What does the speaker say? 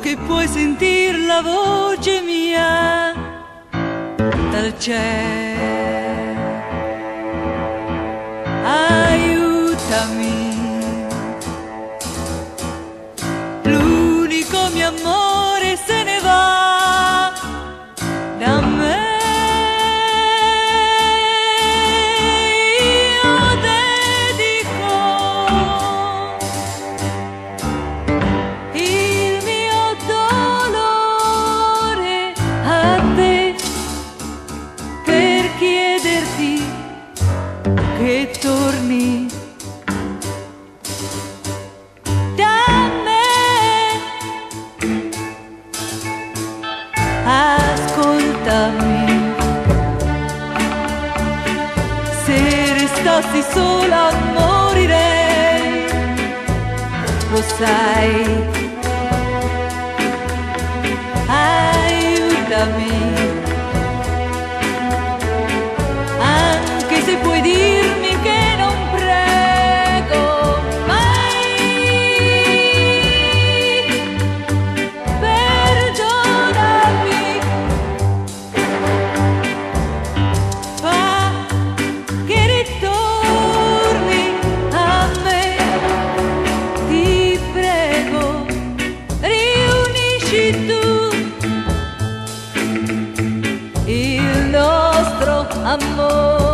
che puoi sentir la voce mia dal cielo. Aiutami, l'unico mio amore se ne va da me. Che torni da me, ascoltami, se restassi sola morirei, lo sai, aiutami, anche se puoi dirmi che non prego mai, perdonami, fa che ritorni a me, ti prego, riunisci tu il nostro amore.